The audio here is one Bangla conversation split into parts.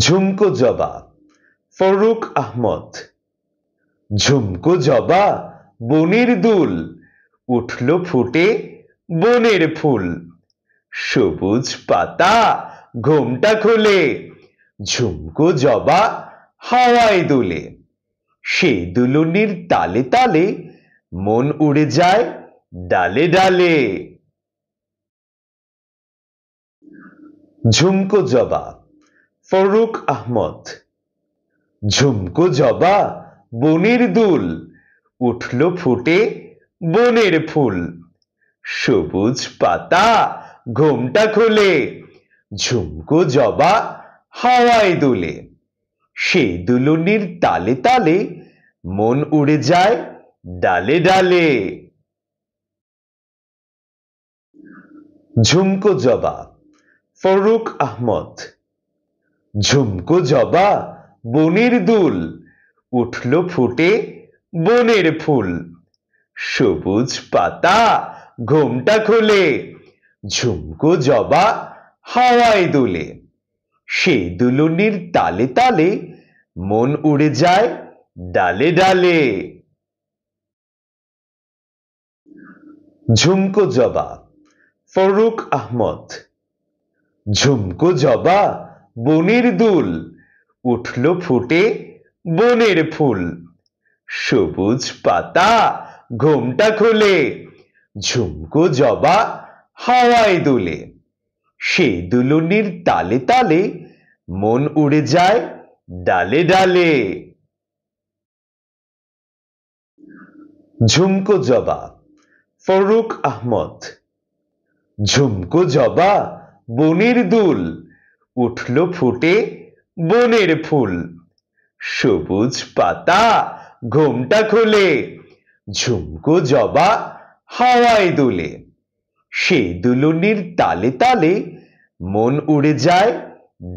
ঝুমকো জবা ফররুখ আহমদ। ঝুমকো জবা বনের দুল, উঠল ফুটে বনের ফুল। সবুজ পাতা ঘোমটা খোলে, ঝুমকো জবা হাওয়ায় দুলে। সেই দুলুনির তালে তালে মন উড়ে যায় ডালে ডালে। ঝুমকো জবা ফররুখ আহমদ। ঝুমকো জবা বনের দুল, উঠল ফুটে বনের ফুল। সবুজ পাতা ঘোমটা খোলে, ঝুমকো জবা হাওয়ায় দুলে। সেই দুলুনির তালে তালে মন উড়ে যায় ডালে ডালে। ঝুমকো জবা ফররুখ আহমদ। ঝুমকো জবা বনের দুল, উঠল ফুটে বনের ফুল। সবুজ পাতা ঘোমটা খোলে, ঝুমকো জবা হাওয়ায় দুলে। সেই দুলুনির তালে তালে মন উড়ে যায় ডালে ডালে। ঝুমকো জবা ফররুখ আহমদ। ঝুমকো জবা বনের দুল, উঠল ফুটে বনের ফুল। সবুজ পাতা ঘোমটা খোলে, ঝুমকো জবা হাওয়ায় দুলে। সেই দুলুনির তালে তালে মন উড়ে যায় ডালে ডালে। ঝুমকো জবা ফররুখ আহমদ। ঝুমকো জবা বনের দুল, উঠল ফুটে বনের ফুল। সবুজ পাতা ঘোমটা খোলে, ঝুমকো জবা হাওয়ায় দুলে। সেই দুলুনির তালে তালে মন উড়ে যায়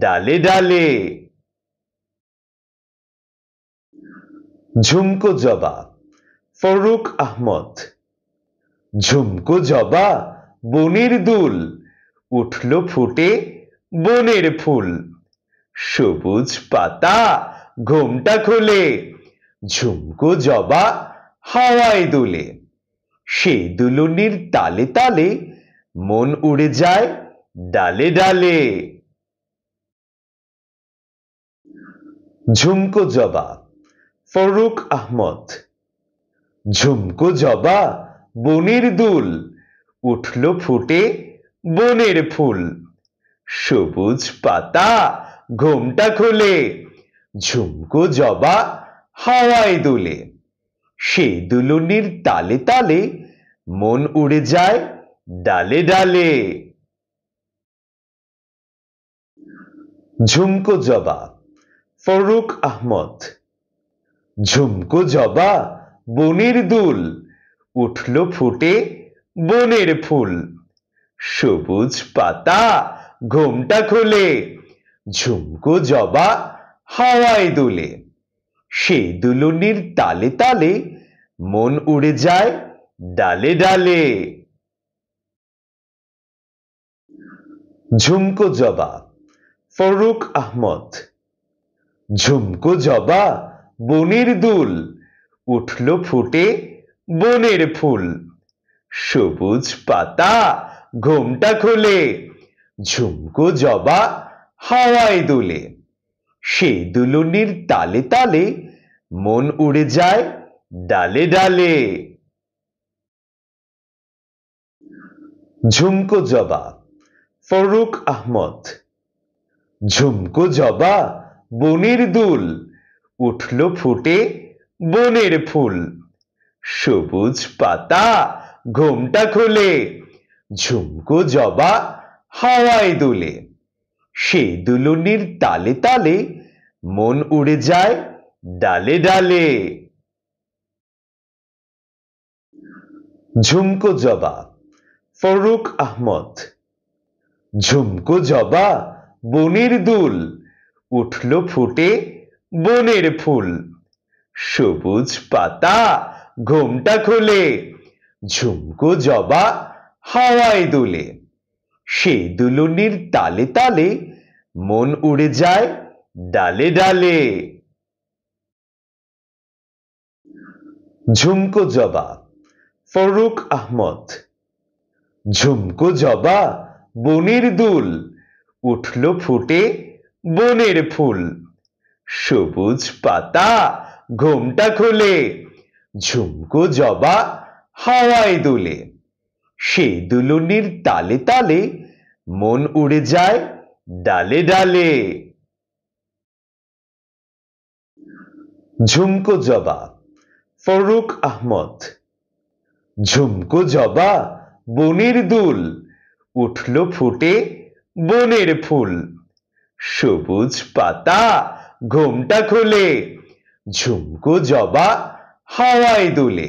ডালে ডালে। ঝুমকো জবা ফররুখ আহমদ। ঝুমকো জবা বনের দুল, উঠল ফুটে বনের ফুল। সবুজ পাতা ঘোমটা খোলে, ঝুমকো জবা হাওয়ায় দুলে। সেই দুলুনির তালে তালে মন উড়ে যায় ডালে ডালে। ঝুমকো জবা ফররুখ আহমদ। ঝুমকো জবা বনের দুল, উঠল ফুটে বনের ফুল। সবুজ পাতা ঘোমটা খোলে, ঝুমকো জবা হাওয়ায় দুলে। সেই দুলুনির তালে তালে মন উড়ে যায় ডালে ডালে। ঝুমকো জবা ফররুখ আহমদ। ঝুমকো জবা বনের দুল, উঠল ফুটে বনের ফুল। সবুজ পাতা ঘোমটা খোলে, ঝুমকো জবা হাওয়ায় দুলে। সেই দুলুনির তালে তালে মন উড়ে যায় ডালে ডালে। ঝুমকো জবা ফররুখ আহমদ। ঝুমকো জবা বনের দুল, উঠল ফুটে বনের ফুল। সবুজ পাতা ঘোমটা খোলে, ঝুমকো জবা হাওয়ায় দুলে। সেই দুলুনির তালে তালে মন উড়ে যায় ডালে ডালে। ঝুমকো জবা ফররুখ আহমদ। ঝুমকো জবা বনের দুল, উঠল ফুটে বনের ফুল। সবুজ পাতা ঘোমটা খোলে, ঝুমকো জবা হাওয়ায় দুলে। সেই দুলুনির তালে তালে মন উড়ে যায় ডালে ডালে। ঝুমকো জবা ফররুখ আহমদ। ঝুমকো জবা বনের দুল, উঠল ফুটে বনের ফুল। সবুজ পাতা ঘোমটা খোলে, ঝুমকো জবা হাওয়ায় দুলে। সেই দুলুনির তালে তালে মন উড়ে যায় ডালে ডালে। ঝুমকো জবা ফররুখ আহমদ। ঝুমকো জবা বনের দুল, উঠল ফুটে বনের ফুল। সবুজ পাতা ঘোমটা খোলে, ঝুমকো জবা হাওয়ায় দুলে। সেই দুলুনির তালে তালে মন উড়ে যায় ডালে ডালে। ঝুমকো জবা ফররুখ আহমদ। ঝুমকো জবা বনের দুল, উঠল ফুটে বনের ফুল। সবুজ পাতা ঘোমটা খোলে, ঝুমকো জবা হাওয়ায় দুলে।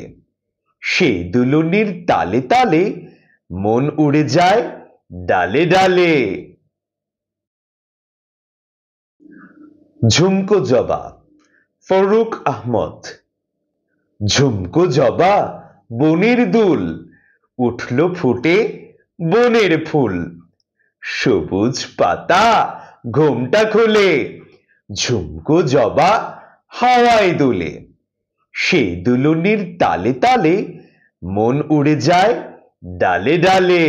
সেই দুলুনির তালে তালে মন উড়ে যায় ডালে ডালে। ঝুমকো জবা ফররুখ আহমদ। ঝুমকো জবা বনের দুল, উঠল ফুটে বনের ফুল। সবুজ পাতা ঘোমটা খোলে, ঝুমকো জবা হাওয়ায় দুলে। সেই দুলুনির তালে তালে মন উড়ে যায় ডালে ডালে।